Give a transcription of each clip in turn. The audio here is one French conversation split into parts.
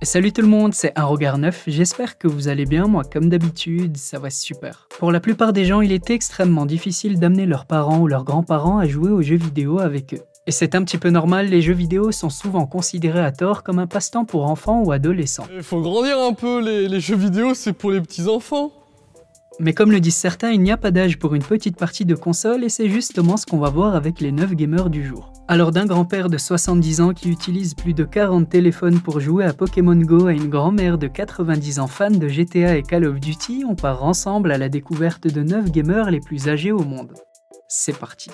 Salut tout le monde, c'est un regard neuf, j'espère que vous allez bien, moi comme d'habitude, ça va super. Pour la plupart des gens, il est extrêmement difficile d'amener leurs parents ou leurs grands-parents à jouer aux jeux vidéo avec eux. Et c'est un petit peu normal, les jeux vidéo sont souvent considérés à tort comme un passe-temps pour enfants ou adolescents. Il faut grandir un peu, les jeux vidéo c'est pour les petits enfants. Mais comme le disent certains, il n'y a pas d'âge pour une petite partie de console et c'est justement ce qu'on va voir avec les 9 gamers du jour. Alors d'un grand-père de 70 ans qui utilise plus de 40 téléphones pour jouer à Pokémon Go à une grand-mère de 90 ans fan de GTA et Call of Duty, on part ensemble à la découverte de 9 gamers les plus âgés au monde. C'est parti.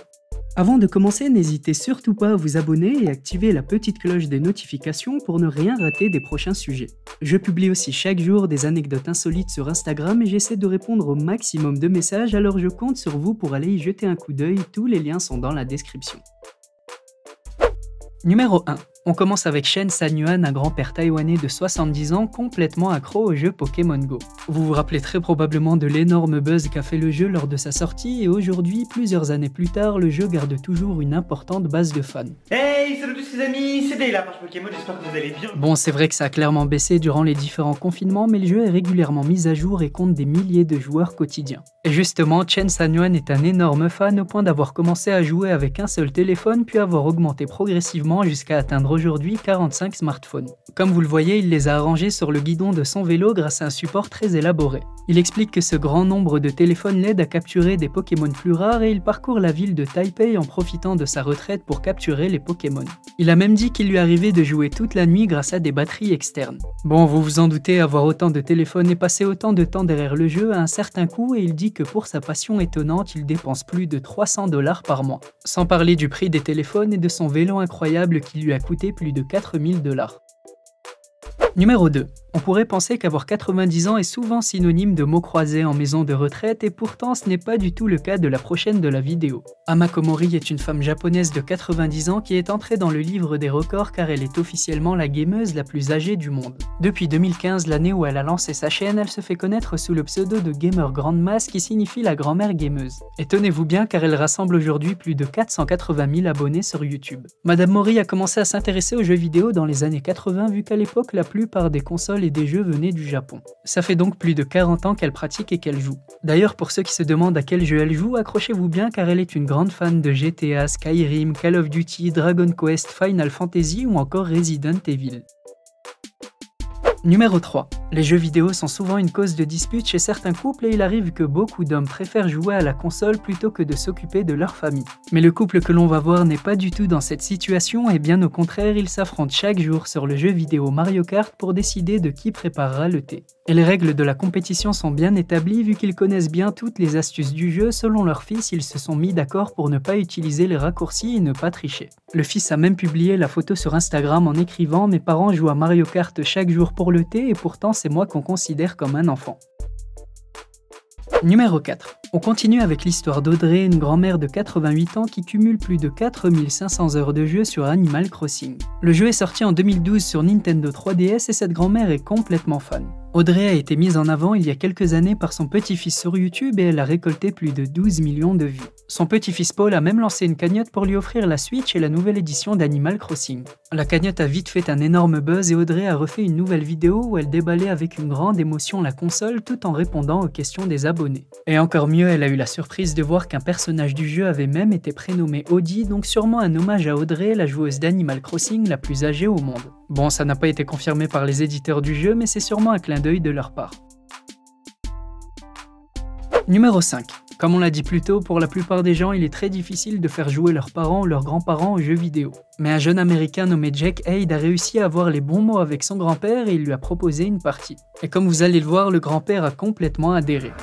Avant de commencer, n'hésitez surtout pas à vous abonner et activer la petite cloche des notifications pour ne rien rater des prochains sujets. Je publie aussi chaque jour des anecdotes insolites sur Instagram et j'essaie de répondre au maximum de messages, alors je compte sur vous pour aller y jeter un coup d'œil, tous les liens sont dans la description. Numéro 1. On commence avec Chen Sanyuan, un grand-père taïwanais de 70 ans complètement accro au jeu Pokémon Go. Vous vous rappelez très probablement de l'énorme buzz qu'a fait le jeu lors de sa sortie et aujourd'hui, plusieurs années plus tard, le jeu garde toujours une importante base de fans. Hey, salut tous les amis, c'est Day, la page Pokémon, j'espère que vous allez bien. Bon, c'est vrai que ça a clairement baissé durant les différents confinements, mais le jeu est régulièrement mis à jour et compte des milliers de joueurs quotidiens. Et justement, Chen Sanyuan est un énorme fan au point d'avoir commencé à jouer avec un seul téléphone puis avoir augmenté progressivement jusqu'à atteindre aujourd'hui 45 smartphones. Comme vous le voyez, il les a arrangés sur le guidon de son vélo grâce à un support très élaboré. Il explique que ce grand nombre de téléphones l'aide à capturer des Pokémon plus rares et il parcourt la ville de Taipei en profitant de sa retraite pour capturer les Pokémon. Il a même dit qu'il lui arrivait de jouer toute la nuit grâce à des batteries externes. Bon, vous vous en doutez, avoir autant de téléphones et passer autant de temps derrière le jeu a un certain coût et il dit que pour sa passion étonnante, il dépense plus de 300 $ par mois. Sans parler du prix des téléphones et de son vélo incroyable qui lui a coûté plus de 4000 $. Numéro 2. On pourrait penser qu'avoir 90 ans est souvent synonyme de mots croisés en maison de retraite et pourtant ce n'est pas du tout le cas de la prochaine de la vidéo. Ama Komori est une femme japonaise de 90 ans qui est entrée dans le livre des records car elle est officiellement la gameuse la plus âgée du monde. Depuis 2015, l'année où elle a lancé sa chaîne, elle se fait connaître sous le pseudo de Gamer Grandma's qui signifie la grand-mère gameuse. Et tenez-vous bien car elle rassemble aujourd'hui plus de 480 000 abonnés sur YouTube. Madame Mori a commencé à s'intéresser aux jeux vidéo dans les années 80 vu qu'à l'époque la plupart des consoles et des jeux venaient du Japon. Ça fait donc plus de 40 ans qu'elle pratique et qu'elle joue. D'ailleurs, pour ceux qui se demandent à quel jeu elle joue, accrochez-vous bien car elle est une grande fan de GTA, Skyrim, Call of Duty, Dragon Quest, Final Fantasy ou encore Resident Evil. Numéro 3. Les jeux vidéo sont souvent une cause de dispute chez certains couples et il arrive que beaucoup d'hommes préfèrent jouer à la console plutôt que de s'occuper de leur famille. Mais le couple que l'on va voir n'est pas du tout dans cette situation et bien au contraire, ils s'affrontent chaque jour sur le jeu vidéo Mario Kart pour décider de qui préparera le thé. Et les règles de la compétition sont bien établies vu qu'ils connaissent bien toutes les astuces du jeu, selon leur fils, ils se sont mis d'accord pour ne pas utiliser les raccourcis et ne pas tricher. Le fils a même publié la photo sur Instagram en écrivant « Mes parents jouent à Mario Kart chaque jour pour le thé et pourtant c'est moi qu'on considère comme un enfant ». Numéro 4. On continue avec l'histoire d'Audrey, une grand-mère de 88 ans qui cumule plus de 4500 heures de jeu sur Animal Crossing. Le jeu est sorti en 2012 sur Nintendo 3DS et cette grand-mère est complètement fan. Audrey a été mise en avant il y a quelques années par son petit-fils sur YouTube et elle a récolté plus de 12 millions de vues. Son petit-fils Paul a même lancé une cagnotte pour lui offrir la Switch et la nouvelle édition d'Animal Crossing. La cagnotte a vite fait un énorme buzz et Audrey a refait une nouvelle vidéo où elle déballait avec une grande émotion la console tout en répondant aux questions des abonnés. Et encore mieux, elle a eu la surprise de voir qu'un personnage du jeu avait même été prénommé Audie, donc sûrement un hommage à Audrey, la joueuse d'Animal Crossing la plus âgée au monde. Bon, ça n'a pas été confirmé par les éditeurs du jeu, mais c'est sûrement un clin d'œil de leur part. Numéro 5. Comme on l'a dit plus tôt, pour la plupart des gens, il est très difficile de faire jouer leurs parents ou leurs grands-parents aux jeux vidéo. Mais un jeune américain nommé Jake Haid a réussi à avoir les bons mots avec son grand-père et il lui a proposé une partie. Et comme vous allez le voir, le grand-père a complètement adhéré.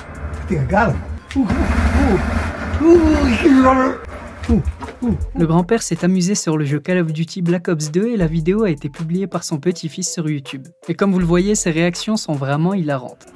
Le grand-père s'est amusé sur le jeu Call of Duty Black Ops 2 et la vidéo a été publiée par son petit-fils sur YouTube. Et comme vous le voyez, ses réactions sont vraiment hilarantes.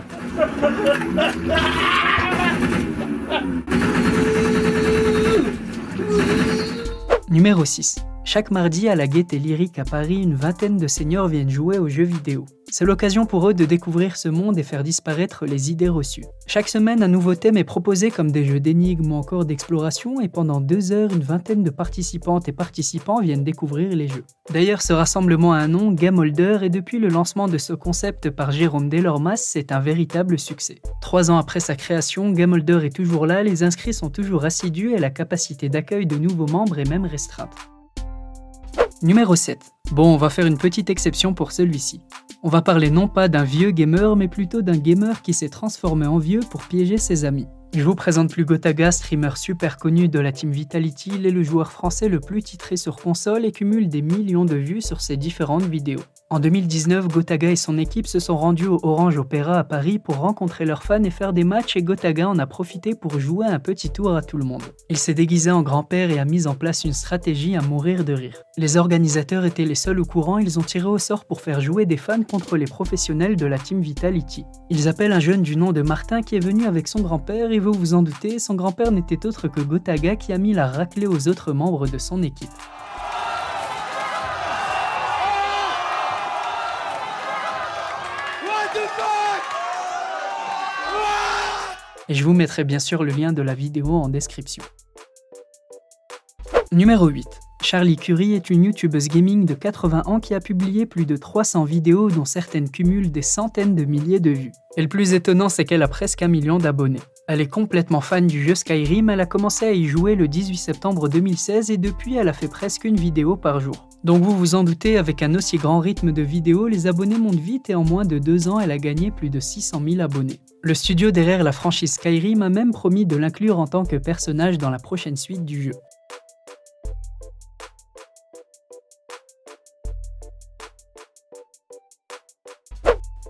Numéro 6. Chaque mardi à la Gaîté Lyrique à Paris, une vingtaine de seniors viennent jouer aux jeux vidéo. C'est l'occasion pour eux de découvrir ce monde et faire disparaître les idées reçues. Chaque semaine, un nouveau thème est proposé comme des jeux d'énigmes ou encore d'exploration et pendant 2 heures, une vingtaine de participantes et participants viennent découvrir les jeux. D'ailleurs, ce rassemblement a un nom, Gameholder, et depuis le lancement de ce concept par Jérôme Delormas, c'est un véritable succès. 3 ans après sa création, Gameholder est toujours là, les inscrits sont toujours assidus et la capacité d'accueil de nouveaux membres est même restreinte. Numéro 7. Bon, on va faire une petite exception pour celui-ci. On va parler non pas d'un vieux gamer, mais plutôt d'un gamer qui s'est transformé en vieux pour piéger ses amis. Je vous présente plus Gotaga, streamer super connu de la team Vitality, il est le joueur français le plus titré sur console et cumule des millions de vues sur ses différentes vidéos. En 2019, Gotaga et son équipe se sont rendus au Orange Opéra à Paris pour rencontrer leurs fans et faire des matchs et Gotaga en a profité pour jouer un petit tour à tout le monde. Il s'est déguisé en grand-père et a mis en place une stratégie à mourir de rire. Les organisateurs étaient les seuls au courant, ils ont tiré au sort pour faire jouer des fans contre les professionnels de la team Vitality. Ils appellent un jeune du nom de Martin qui est venu avec son grand-père et vous vous en doutez, son grand-père n'était autre que Gotaga qui a mis la raclée aux autres membres de son équipe. Et je vous mettrai bien sûr le lien de la vidéo en description. Numéro 8. Charlie Curie est une youtubeuse gaming de 80 ans qui a publié plus de 300 vidéos dont certaines cumulent des centaines de milliers de vues. Et le plus étonnant, c'est qu'elle a presque 1 million d'abonnés. Elle est complètement fan du jeu Skyrim, elle a commencé à y jouer le 18 septembre 2016 et depuis elle a fait presque une vidéo par jour. Donc vous vous en doutez, avec un aussi grand rythme de vidéos, les abonnés montent vite et en moins de 2 ans, elle a gagné plus de 600 000 abonnés. Le studio derrière la franchise Skyrim a même promis de l'inclure en tant que personnage dans la prochaine suite du jeu.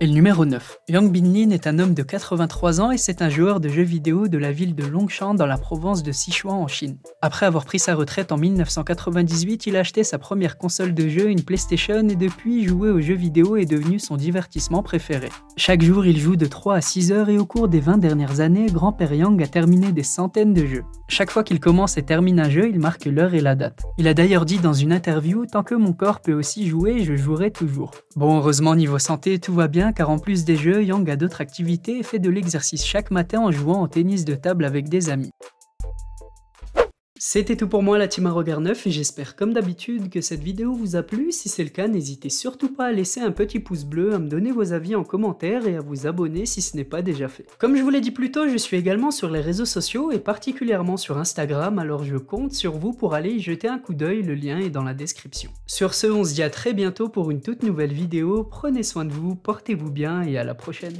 Et le numéro 9. Yang Binlin est un homme de 83 ans et c'est un joueur de jeux vidéo de la ville de Longshan dans la province de Sichuan en Chine. Après avoir pris sa retraite en 1998, il a acheté sa première console de jeu, une PlayStation, et depuis, jouer aux jeux vidéo est devenu son divertissement préféré. Chaque jour, il joue de 3 à 6 heures et au cours des 20 dernières années, grand-père Yang a terminé des centaines de jeux. Chaque fois qu'il commence et termine un jeu, il marque l'heure et la date. Il a d'ailleurs dit dans une interview « Tant que mon corps peut aussi jouer, je jouerai toujours ». Bon, heureusement niveau santé, tout va bien car en plus des jeux, Yang a d'autres activités et fait de l'exercice chaque matin en jouant au tennis de table avec des amis. C'était tout pour moi la team Regard 9 et j'espère comme d'habitude que cette vidéo vous a plu. Si c'est le cas, n'hésitez surtout pas à laisser un petit pouce bleu, à me donner vos avis en commentaire et à vous abonner si ce n'est pas déjà fait. Comme je vous l'ai dit plus tôt, je suis également sur les réseaux sociaux et particulièrement sur Instagram, alors je compte sur vous pour aller y jeter un coup d'œil, le lien est dans la description. Sur ce, on se dit à très bientôt pour une toute nouvelle vidéo, prenez soin de vous, portez-vous bien et à la prochaine.